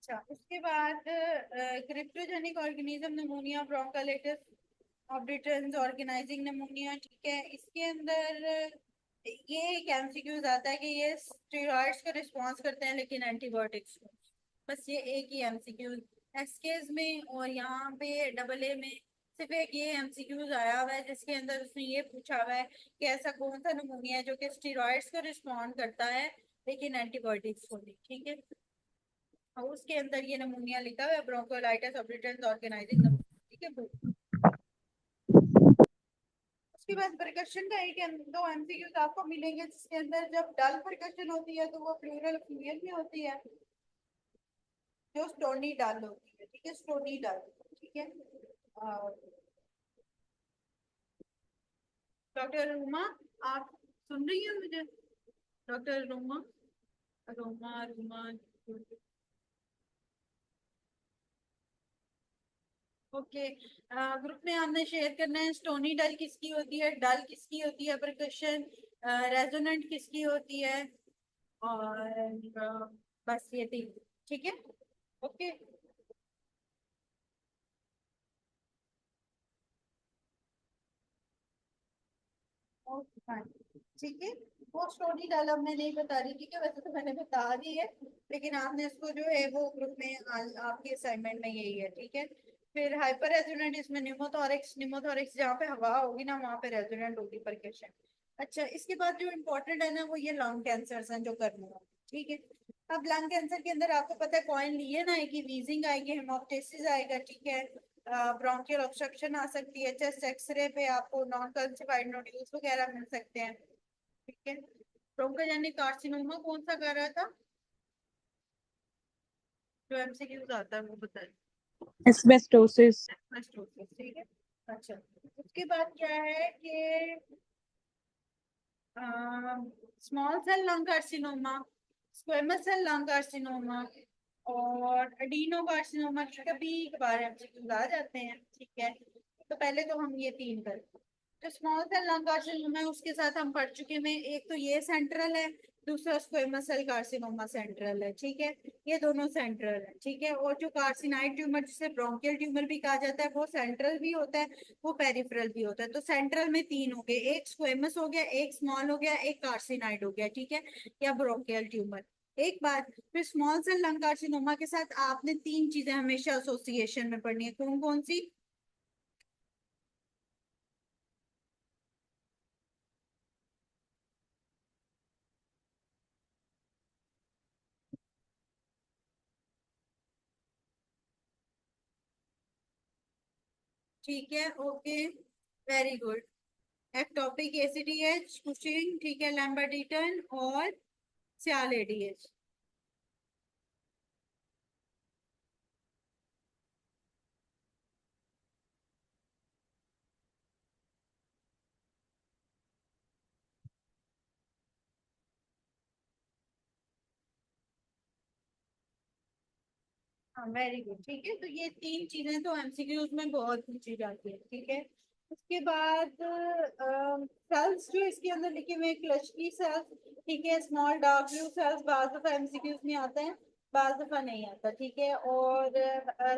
अच्छा, उसके बाद cryptogenic organism pneumonia, bronchitis obliterans, organising pneumonia. ठीक है, इसके अंदर ये एक एमसीक्यूज आता है कि ये स्टेरॉइड्स को रिस्पॉन्स करते हैं लेकिन एंटीबायोटिक्स को। बस ये एक ही एमसीक्यूज एसकेज में और यहाँ पे डबल ए में सिर्फ एक ये एमसीक्यूज आया हुआ है जिसके अंदर उसने ये पूछा हुआ है कि ऐसा कौन सा निमोनिया है जो कि स्टेरॉइड्स को रिस्पॉन्ड करता है लेकिन एंटीबायोटिक्स को नहीं। ठीक है, और उसके अंदर ये नमूनिया लिखा हुआ है ब्रोंकोलाइटिस ऑब्लिटरेंस ऑर्गेनाइजिंग नमूनिया। ठीक है, उसके बाद परकशन का एक दो एमसीक्यूज आपको मिलेंगे जिसके अंदर जब डल परकशन होती है तो वो प्लूरल फीमेल में होती है, जो स्टोनी डल होती है। ठीक है, स्टोनी डल। ठीक है, डॉक्टर रूमा, आप सुन रही हैं मुझे? Doctor Ruma, Ruma Ruma. Okay, group में आपने शेयर करना है स्टोनी डल किसकी होती है, डल किसकी होती है, परकशन रेजोनेंट किसकी होती है, और बस ये तीन। ठीक है, ओके। हाँ, ठीक है। वो स्टोरी डाल अब मैं नहीं बता रही थी कि वैसे तो मैंने बता दी है, लेकिन आपने इसको जो है वो ग्रुप में आपकी असाइनमेंट में यही है। ठीक है, फिर हाइपर रेजोनेंट, इसमें निमोथोरिक्स, निमोथोरिक्स जहाँ पे हवा होगी ना वहाँ पे रेजोनेंट होगी परकशन। अच्छा, इसके बाद जो इम्पोर्टेंट है ना वो ये लंग कैंसर हैं जो करने वाले। ठीक है, अब लंग कैंसर के अंदर आपको पता है कॉइन लिए ना आएगी, वीजिंग आएगी, हेमोप्टेसिस आएगा। ठीक है, ब्रोंकियल ऑब्स्ट्रक्शन आ सकती है, चेस्ट एक्सरे पे आपको नॉन कल्सिफाइड नोड्यूल्स वगैरह मिल सकते हैं। ठीक है, ब्रोंकोजेनिक कार्सिनोमा कौन सा कर रहा था जो एमसीक्यूज आता है वो बताइए। एस्बेस्टोसिस। एस्बेस्टोसिस, ठीक है। अच्छा, उसके बाद क्या है कि small cell lung carcinoma, squamous cell lung carcinoma और एडिनो कार्सिनोमा के कभी कभार एमसीक्यूज आ जाते हैं। ठीक है, तो पहले तो हम ये तीन कर, जो स्मॉल सेल लंग कार्सिनोमा है उसके साथ हम पढ़ चुके हैं, एक तो ये सेंट्रल है, दूसरा स्क्वेमस सेल कार्सिनोमा सेंट्रल है। ठीक है, ये दोनों सेंट्रल है। ठीक है, और जो कार्सिनाइड ट्यूमर जिसे ब्रोंकियल ट्यूमर भी कहा जाता है वो सेंट्रल भी होता है, वो पेरिफेरल भी होता है। तो सेंट्रल में तीन हो गए, एक स्क्वेमस हो गया, एक स्मॉल हो गया, एक कार्सिनाइड हो गया। ठीक है, या ब्रोंकियल ट्यूमर। एक बात, फिर स्मॉल सेल लंग कार्सिनोमा के साथ आपने तीन चीजें हमेशा एसोसिएशन में पढ़नी है, कौन कौन सी? ठीक है, okay, very good. Ectopic ACTH, Cushing, ठीक है, लैम्बर्डिटन और सियाल एडीएच। हाँ, वेरी गुड। ठीक है, तो ये तीन चीजें तो एमसीक्यूज में बहुत पूछी जाती है। ठीक है, उसके बाद सेल्स जो इसके अंदर लिखे हुए क्लचकी सेल्स, ठीक है, स्मॉल डार्क ब्लू सेल्स बाज दफा एमसीक्यूज में आता है, बाज दफा नहीं आता। ठीक है, और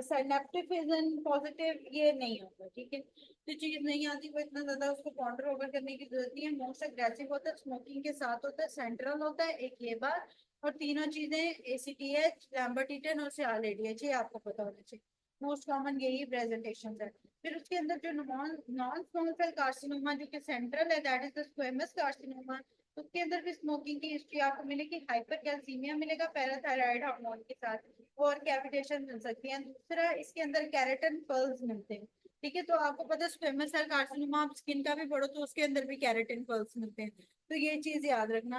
सिनेप्टिक फिजन पॉजिटिव ये नहीं होता। ठीक है, जो चीज नहीं आती वो इतना ज्यादा उसको पॉन्डर ओवर करने की जरूरत नहीं है। मोस्ट अग्रेसिव होता है, स्मोकिंग के साथ होता है, सेंट्रल होता है, एक ये बात। और तीनों चीजें एसीटीएच, लैम्बर्टिटन और सियालेडिएच, ये आपको पता होना चाहिए। मोस्ट कॉमन यही प्रेजेंटेशन है। फिर उसके अंदर जो non non small cell carcinoma जो कि सेंट्रल है, that is the squamous carcinoma. उसके अंदर भी स्मोकिंग की हिस्ट्री आपको मिलेगी, हाइपर कैल्सीमिया मिलेगा पैराथायराइड हार्मोन के साथ, और कैविटेशन मिल सकती है। दूसरा, इसके अंदर कैरेटन पर्ल्स मिलते हैं। ठीक है, तो आपको पता है स्क्वेमस सेल कार्सिनोमा आप स्किन का भी पढ़ो तो उसके अंदर भी कैरेटिन पर्ल्स मिलते हैं। तो ये चीज याद रखना।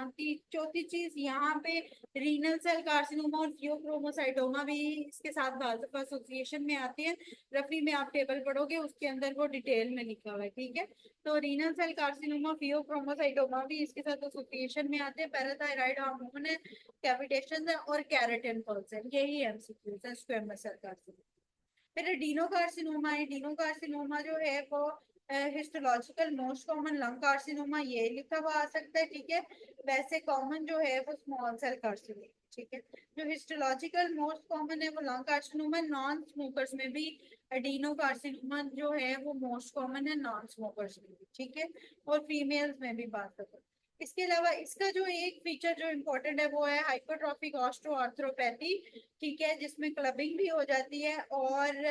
चौथी चीज यहाँ पे रीनल सेल कार्सिनोमा और जियोक्रोमोसाइटोमा भी इसके साथ भाजपा एसोसिएशन में आती है। रफी में आप टेबल पढ़ोगे उसके अंदर वो डिटेल में लिखा हुआ है। ठीक है, तो रीनल सेल कार्सिनोमा, फियोक्रोमोसाइटोमा भी इसके साथ एसोसिएशन में आते हैं। पैराथायराइड हार्मोन है, कैविटेशन है और कैरेटिन पल्स है। यही एमसीक्यूज है स्क्वेमस सेल कार्सिनोमा। फिर एडिनो कार्सिनोमा है, एडिनो कार्सिनोमा जो है वो histological most common lung carcinoma ये लिखा हुआ आ सकता है, ठीक है। वैसे कॉमन जो है वो स्मॉल सेल कार्सिनोमा, ठीक है। जो हिस्टोलॉजिकल मोस्ट कॉमन है वो लंग कार्सिनोमा, नॉन स्मोकर्स में भी एडिनो कार्सिनोमा जो है वो मोस्ट कॉमन है नॉन स्मोकर्स में भी, ठीक है। और फीमेल्स में भी बात करें। इसके अलावा इसका जो एक फीचर जो इम्पोर्टेंट है वो है हाइपरट्रॉफिक ऑस्टियोआर्थ्रोपैथी, ठीक है, जिसमें क्लबिंग भी हो जाती है। और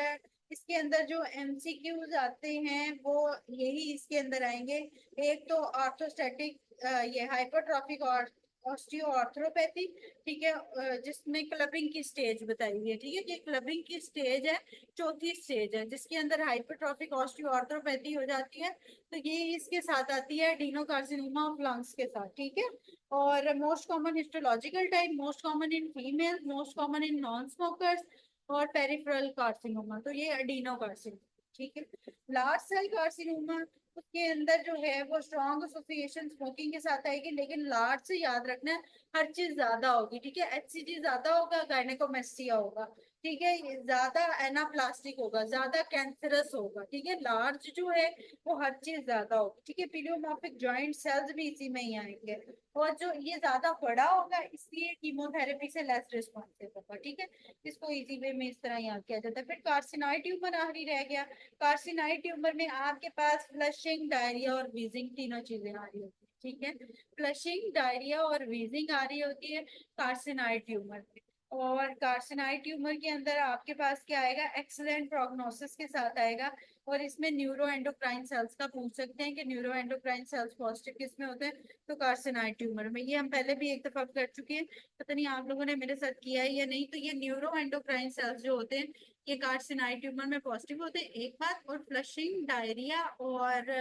इसके अंदर जो एमसीक्यूज आते हैं वो यही इसके अंदर आएंगे। एक तो ऑर्थोस्टैटिक, ये हाइपरट्रॉफिक और ऑस्टियोआर्थ्रोपैथी, ठीक है, जिसमें क्लबिंग की स्टेज बताई हुई है, ठीक है। ये क्लबिंग की स्टेज है, चौथी स्टेज है, जिसके अंदर हाइपरट्रॉफिक ऑस्टियोआर्थ्रोपैथी हो जाती है। तो ये इसके साथ आती है एडिनोकार्सिनोमा ऑफ लंग्स के साथ, ठीक है। और most common histological type, most common in female, most common in non smokers, और पेरिफेरल कार्सिनोमा, तो ये एडिनो कार्सिनोमा, ठीक है। लार्ज सेल कार्सिनोमा, उसके अंदर जो है वो स्ट्रॉन्ग एसोसिएशन स्मोकिंग के साथ आएगी, लेकिन लार्ज से याद रखना है हर चीज ज्यादा होगी, ठीक है। एचसीजी ज्यादा होगा, गायनेकोमेस्टिया होगा, ठीक है। ये ज्यादा एनाप्लास्टिक होगा, ज्यादा कैंसरस होगा, ठीक है। लार्ज जो है वो हर चीज ज्यादा होगी, ठीक है। पीलियोमॉर्फिक जॉइंट सेल्स भी इसी में ही आएंगे। और जो ये ज्यादा बड़ा होगा इसलिए कीमोथेरेपी से लेस रिस्पॉन्सिव होगा, ठीक है। इसको इजी वे में इस तरह याद किया जाता है। फिर कार्सिनॉइड ट्यूमर आखिरी रह गया। कार्सिनॉइड ट्यूमर में आपके पास फ्लशिंग, डायरिया और वीजिंग तीनों चीजें आ रही होती है, ठीक है। फ्लशिंग, डायरिया और वीजिंग आ रही होती है कार्सिनॉइड ट्यूमर में। और कार्सिनॉइड ट्यूमर के अंदर आपके पास क्या आएगा, एक्सीलेंट प्रोग्नोसिस के साथ आएगा। और इसमें न्यूरो एंडोक्राइन सेल्स का पूछ सकते हैं कि न्यूरो एंडोक्राइन सेल्स पॉजिटिव किस में होते हैं, तो कार्सिनॉइड ट्यूमर में। ये हम पहले भी एक दफा कर चुके हैं, पता नहीं आप लोगों ने मेरे साथ किया है या नहीं। तो ये न्यूरो एंडोक्राइन सेल्स जो होते हैं ये कार्सिनॉइड ट्यूमर में पॉजिटिव होते हैं, एक बात। और फ्लशिंग, डायरिया और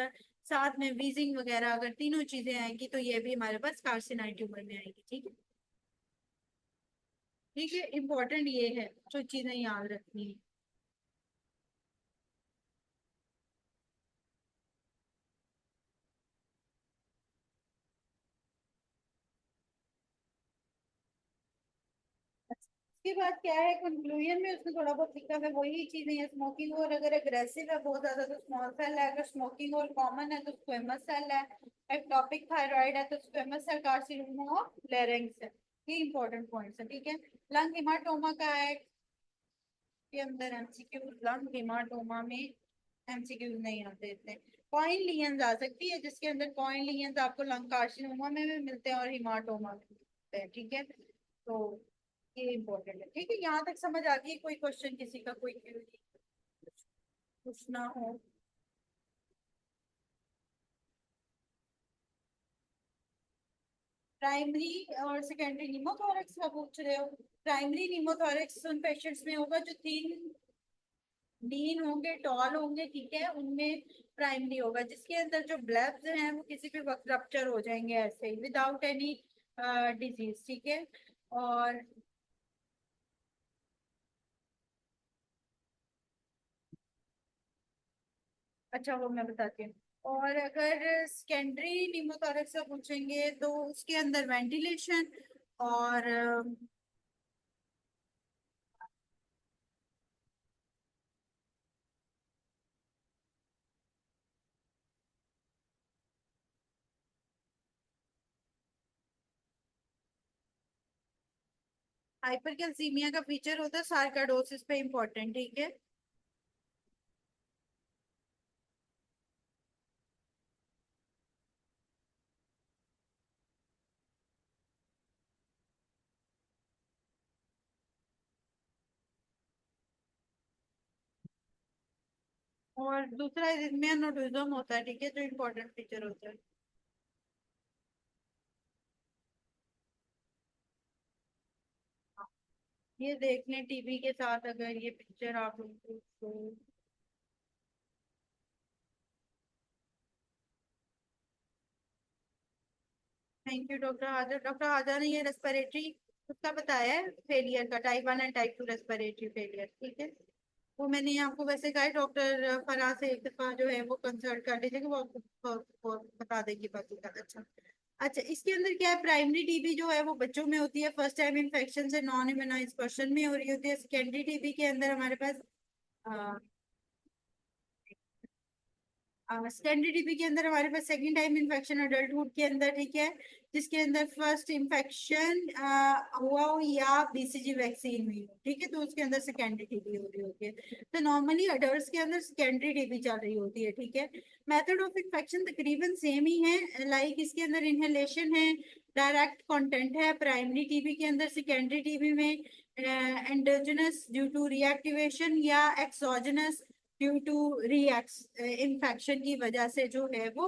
साथ में वीजिंग वगैरह अगर तीनों चीजें आएंगी तो ये भी हमारे पास कार्सिनॉइड ट्यूमर में आएगी, ठीक है। ठीक है, इंपॉर्टेंट ये है जो चीजें याद रखनी है। उसके बाद क्या है, कंक्लूजन में उसने थोड़ा बहुत लिखा है वही चीजें हैं। स्मोकिंग और अगर अग्रेसिव है बहुत ज्यादा तो स्मॉल सेल है, अगर स्मोकिंग और कॉमन है तो स्क्वेमस सेल है, एक्टोपिक थायराइड है तो squamous cell carcinoma of larynx है। ये इंपॉर्टेंट पॉइंट्स है, ठीक है। लंग हिमाटोमा का है के अंदर एमसीक्यू, लंग हिमाटोमा में एमसीक्यू नहीं आते इतने। कॉइन लीजन्स आ सकती है जिसके अंदर कॉइन लीजन्स आपको लंग कार्सिनोमा में भी मिलते हैं और हिमाटोमा में भी मिलते हैं, ठीक है। तो ये इम्पोर्टेंट है, ठीक है। यहाँ तक समझ आ गई? कोई क्वेश्चन किसी का, कोई क्वेरी पूछना हो? प्राइमरी और सेकेंडरी निमोथोरेक्स का पूछ रहे हो? प्राइमरी निमोथोरेक्स उन पेशेंट्स में होगा जो तीन लीन होंगे, टॉल होंगे, ठीक है, उनमें प्राइमरी होगा, जिसके अंदर जो ब्लब्स हैं वो किसी भी वक्त रप्चर हो जाएंगे ऐसे ही विदाउट एनी डिजीज, ठीक है। और अच्छा वो मैं बताती हूँ। और अगर सेकेंडरी निमोथोरेक्स का पूछेंगे तो उसके अंदर वेंटिलेशन और हाइपरकैल्सीमिया का फीचर होता है सार्काडोसिस पे इम्पोर्टेंट, ठीक है। और दूसरा इसमें नोडुज्म होता है, ठीक है, जो इम्पोर्टेंट फीचर होता है। ये देख लें टीबी के साथ अगर ये पिक्चर आप लोगों को। थैंक यू डॉक्टर हाजर। डॉक्टर हाजर ने ये रेस्पिरेटरी उसका बताया है फेलियर का, type 1 and type 2 respiratory failure, ठीक है। वो मैंने आपको वैसे कहा डॉक्टर फराह से एक दफा जो है वो कंसल्ट कर लीजिएगा, वो आपको वो बता देगी बाकी का। अच्छा अच्छा, इसके अंदर क्या है, प्राइमरी टीबी जो है वो बच्चों में होती है, फर्स्ट टाइम इन्फेक्शन से नॉन इम्यूनाइज पर्सन में हो रही होती है। सेकेंडरी टीबी के अंदर हमारे पास सेकेंडरी टीबी के अंदर हमारे पास सेकंड टाइम इन्फेक्शन अडल्टहुड के अंदर, ठीक है, जिसके अंदर फर्स्ट इन्फेक्शन हुआ हो या बीसीजी वैक्सीन हुई हो, ठीक है, तो उसके अंदर सेकेंडरी टीबी हो रही होती है। तो नॉर्मली अडल्ट के अंदर सेकेंडरी टीबी चल रही होती है, ठीक है। मेथड ऑफ इन्फेक्शन तकरीबन सेम ही है, लाइक इसके अंदर इनहेलेशन है, डायरेक्ट कंटेंट है प्राइमरी टीबी के अंदर, सेकेंडरी टीबी में एंडोजेनस ड्यू टू रिएक्टिवेशन या एक्सोजेनस ड्यू टू रिएक्स इन्फेक्शन की वजह से जो है वो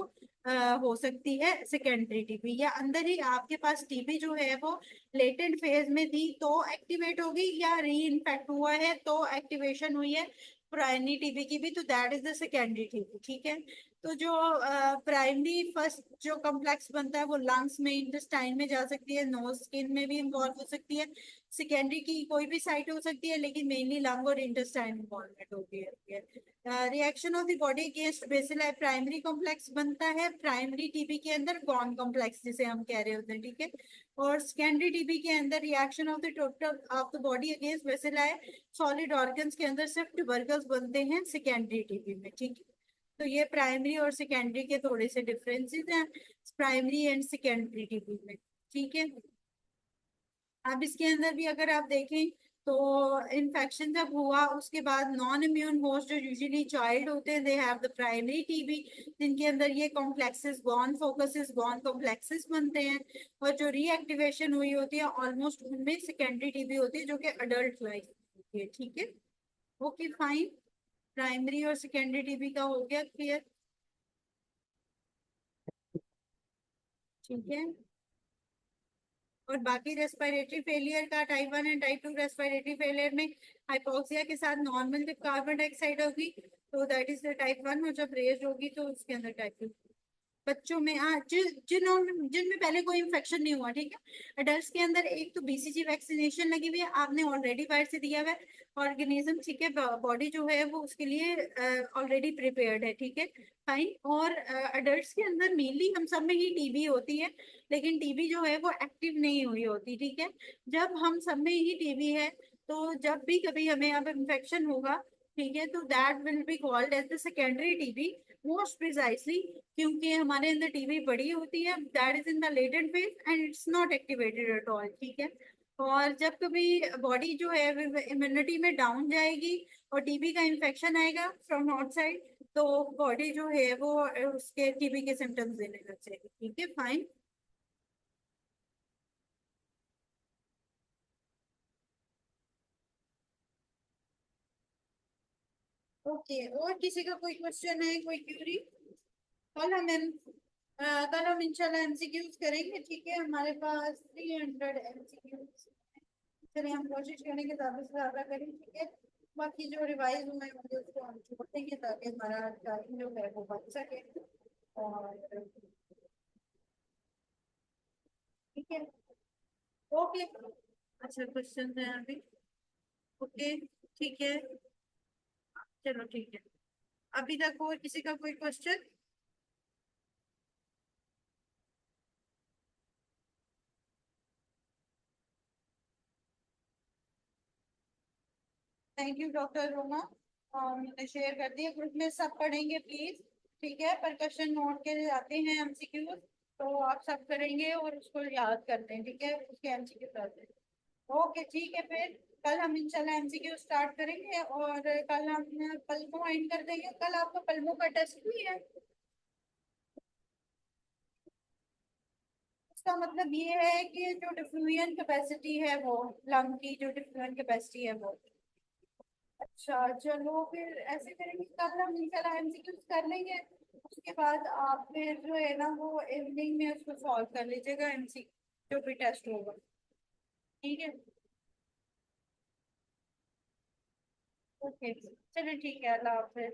हो सकती है सेकेंडरी टीबी, या अंदर ही आपके पास टीबी जो है वो लेटेंट फेज में थी तो एक्टिवेट होगी, या री इन्फेक्ट हुआ है तो एक्टिवेशन हुई है प्राइमरी टीबी की भी, तो that is the secondary TB, ठीक है। तो जो प्राइमरी फर्स्ट जो कॉम्प्लेक्स बनता है वो लंग्स में, इंटेस्टाइन में जा सकती है, नोज स्किन में भी इन्वॉल्व हो सकती है, सेकेंडरी की कोई भी साइट हो सकती है, लेकिन मेनली लंग और इंटेस्टाइन इन्वॉल्वमेंट होती है। Reaction of the body against BECIL primary complex बनता है प्राइमरी टीबी के अंदर, गॉन कॉम्प्लेक्स जिसे हम कह रहे होते हैं, ठीक है। और सेकेंडरी टीबी के अंदर reaction of the total of the body against BECIL solid organs के अंदर सिर्फ ट्यूबरकल्स बनते हैं सेकेंडरी टीबी में, ठीक है। तो ये प्राइमरी और सेकेंडरी के थोड़े से डिफरेंसेस हैं प्राइमरी एंड सेकेंडरी टीबी में, ठीक है। अब इसके अंदर भी अगर आप देखें तो इन्फेक्शन जब हुआ उसके बाद नॉन इम्यून होस्ट जो यूजुअली चाइल्ड होते हैं, they have the primary TB, जिनके अंदर ये complexes gone focuses gone complexes बनते हैं, और जो रीएक्टिवेशन हुई होती है ऑलमोस्ट उनमें सेकेंडरी टीबी होती है जो कि अडल्ट लाइफ होती है, ठीक है। ओके फाइन, प्राइमरी और सेकेंडरी टीबी का हो गया क्लियर, ठीक है। और बाकी रेस्पिरेटरी फेलियर का type 1 and type 2 respiratory failure में हाइपोक्सिया के साथ नॉर्मल जब कार्बन डाइऑक्साइड होगी तो दैट इज द टाइप 1, और जब रेज होगी तो उसके अंदर टाइप 2। बच्चों में जिनमें पहले कोई इन्फेक्शन नहीं हुआ, ठीक है। अडल्ट के अंदर एक तो बीसीजी वैक्सीनेशन लगी हुई है, आपने ऑलरेडी बाहर से दिया हुआ है ऑर्गेनिज्म, ठीक है, बॉडी जो है वो उसके लिए ऑलरेडी प्रिपेयर्ड है, ठीक है फाइन। और अडल्ट के अंदर मेनली हम सब में ही टीबी होती है, लेकिन टीबी जो है वो एक्टिव नहीं हुई होती, ठीक है। जब हम सब में ही टीबी है तो जब भी कभी हमें अब इन्फेक्शन होगा, ठीक है, तो that will be called as the secondary TB most precisely, क्योंकि हमारे अंदर टीबी बड़ी होती है, that is in the latent phase and it's not activated at all, ठीक है। और जब कभी बॉडी जो है इम्यूनिटी में डाउन जाएगी और टीबी का इन्फेक्शन आएगा फ्रॉम आउटसाइड, तो बॉडी जो है वो उसके टीबी के सिम्टम्स देने लग जाएगी, ठीक है फाइन। ओके, और किसी का कोई क्वेश्चन है, कोई क्यूरी? कल हम कल हम इंशाल्लाह एमसीक्यूज करेंगे, ठीक है। हमारे पास 300 एमसीक्यूज, चलिए हम कोशिश करेंगे ज्यादा से ज्यादा करें, ठीक है। बाकी जो रिवाइज हुए होंगे उसको हम छोड़ देंगे ताकि हमारा टाइम जो है वो बच सके, और ठीक है। ओके, अच्छा क्वेश्चन है अभी, ओके ठीक है, चलो ठीक है। अभी तक और किसी का कोई question? Thank you doctor Roma, मैंने शेयर कर दिया ग्रुप में, सब पढ़ेंगे प्लीज, ठीक है। परकशन नोट के आते हैं एमसीक्यू, तो आप सब करेंगे और उसको याद करते हैं, ठीक है, उसके एमसीक्यू करते हैं। ओके ठीक है, फिर कल हम इंशाल्लाह एमसीक्यू स्टार्ट करेंगे, और कल हम पल्मो एंड कर देंगे। कल आपका पल्मो का टेस्ट भी है, इसका मतलब ये है कि जो डिफ्यूजन कैपेसिटी है वो, लंग की जो डिफ्यूजन कैपेसिटी है वो, अच्छा चलो फिर ऐसे करेंगे, कल हम इंशाल्लाह एमसीक्यूज कर लेंगे, उसके बाद आप फिर जो है ना वो इवनिंग में उसको सॉल्व कर लीजिएगा एमसी जो भी टेस्ट होगा, ठीक है। ओके चलिए ठीक है, अल्लाह हाफिज।